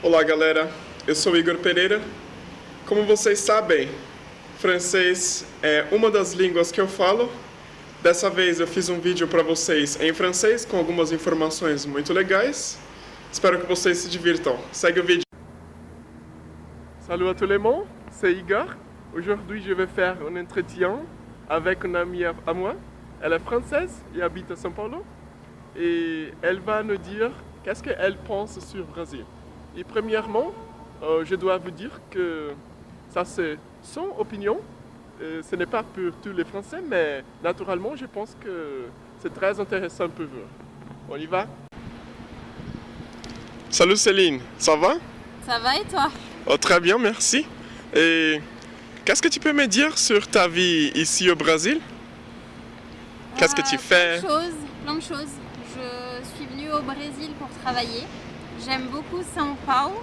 Olá galera, eu sou Igor Pereira. Como vocês sabem, francês é uma das línguas que eu falo. Dessa vez eu fiz um vídeo para vocês em francês com algumas informações muito legais. Espero que vocês se divirtam. Segue o vídeo. Salut à tout le monde, c'est Igor. Aujourd'hui je vais faire un entretien avec une amie à moi. Elle est française et habite à São Paulo. Et elle va nous dire qu'est-ce qu'elle pense sur le Brésil. Et premièrement, je dois vous dire que ça c'est son opinion. Ce n'est pas pour tous les Français, mais naturellement je pense que c'est très intéressant pour vous. On y va? Salut Céline, ça va? Ça va et toi? Oh, très bien, merci. Et qu'est-ce que tu peux me dire sur ta vie ici au Brésil? Qu'est-ce que tu fais? Plein de choses. Je suis venue au Brésil pour travailler. J'aime beaucoup São Paulo.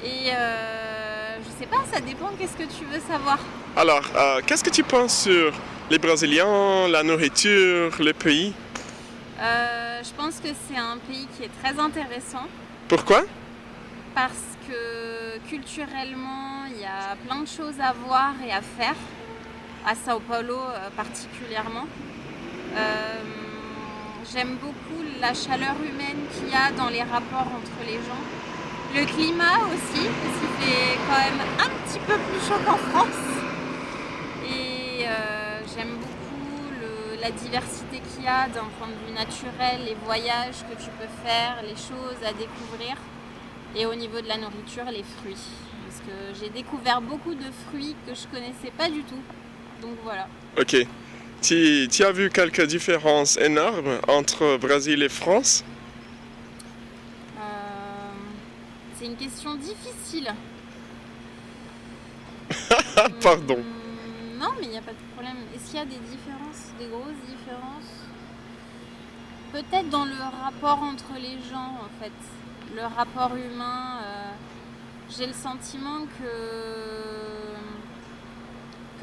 Et je sais pas, ça dépend, qu'est-ce que tu veux savoir? Alors, qu'est-ce que tu penses sur les Brésiliens, la nourriture, le pays? Je pense que c'est un pays qui est très intéressant. Pourquoi? Parce que culturellement, il y a plein de choses à voir et à faire, à São Paulo particulièrement. J'aime beaucoup la chaleur humaine qu'il y a dans les rapports entre les gens. Le climat aussi, parce qu'il fait quand même un petit peu plus chaud qu'en France. Et j'aime beaucoup la diversité qu'il y a d'un point de vue naturel, les voyages que tu peux faire, les choses à découvrir. Et au niveau de la nourriture, les fruits. Parce que j'ai découvert beaucoup de fruits que je connaissais pas du tout. Donc voilà. Ok. Tu as vu quelques différences énormes entre Brésil et France? C'est une question difficile. Pardon. Non, mais il n'y a pas de problème. Est-ce qu'il y a des différences, des grosses différences? Peut-être dans le rapport entre les gens, en fait. Le rapport humain. J'ai le sentiment que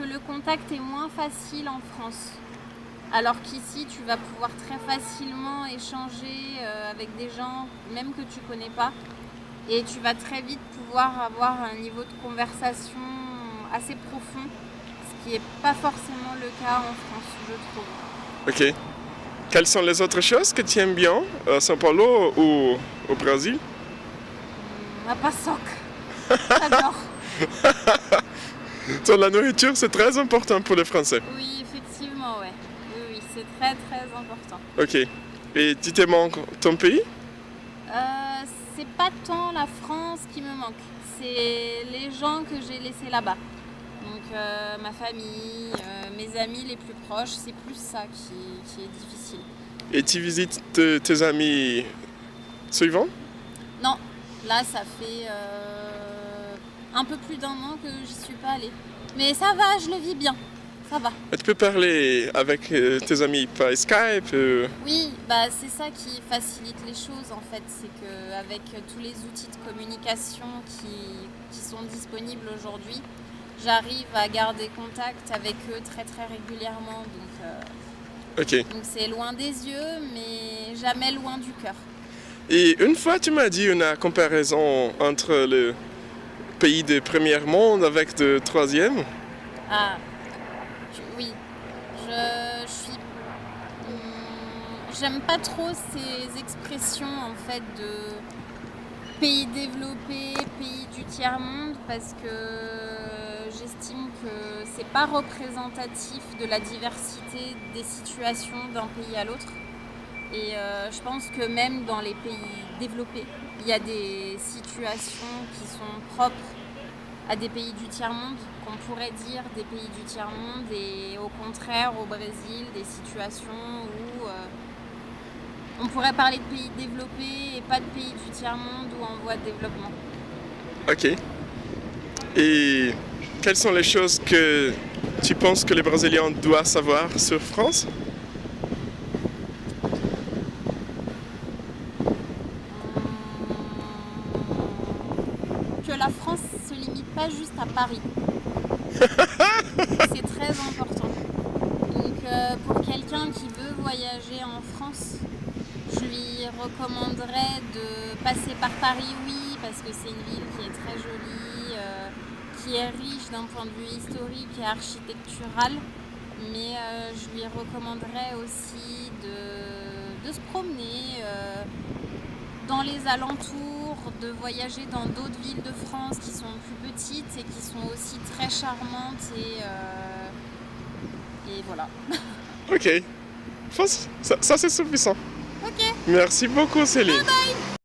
le contact est moins facile en France. Alors qu'ici, tu vas pouvoir très facilement échanger avec des gens, même que tu connais pas. Et tu vas très vite pouvoir avoir un niveau de conversation assez profond, ce qui n'est pas forcément le cas en France, je trouve. Ok. Quelles sont les autres choses que tu aimes bien à São Paulo ou au Brésil? Ma paçoca. J'adore. Donc, la nourriture, c'est très important pour les Français. Oui, effectivement, ouais. Oui, c'est très très important. Ok. Et tu te manques ton pays? C'est pas tant la France qui me manque, c'est les gens que j'ai laissés là-bas. Donc ma famille, mes amis les plus proches, c'est plus ça qui est difficile. Et tu visites tes amis suivants? Non, là ça fait un peu plus d'un an que j'y suis pas allée. Mais ça va, je le vis bien, ça va. Tu peux parler avec tes amis par Skype? Oui, bah c'est ça qui facilite les choses en fait, c'est qu'avec tous les outils de communication qui sont disponibles aujourd'hui, j'arrive à garder contact avec eux très très régulièrement. Donc c'est loin des yeux, mais jamais loin du cœur. Et une fois, tu m'as dit une comparaison entre le pays de premier monde avec le troisième. Ah, oui. J'aime pas trop ces expressions en fait de pays développé, pays du tiers-monde, parce que j'estime que c'est pas représentatif de la diversité des situations d'un pays à l'autre. Et je pense que même dans les pays développés, il y a des situations qui sont propres à des pays du tiers-monde, qu'on pourrait dire des pays du tiers-monde, et au contraire au Brésil, des situations où on pourrait parler de pays développés et pas de pays du tiers-monde ou en voie de développement. Ok. Et quelles sont les choses que tu penses que les Brésiliens doivent savoir sur France? Que la France ne se limite pas juste à Paris. C'est très important. Donc pour quelqu'un qui veut voyager en France, Je lui recommanderais de passer par Paris, oui, parce que c'est une ville qui est très jolie, qui est riche d'un point de vue historique et architectural. Mais je lui recommanderais aussi de se promener dans les alentours, de voyager dans d'autres villes de France qui sont plus petites et qui sont aussi très charmantes et voilà. Ok. Je pense que ça c'est suffisant. Ok, Merci beaucoup, Céline. bye bye.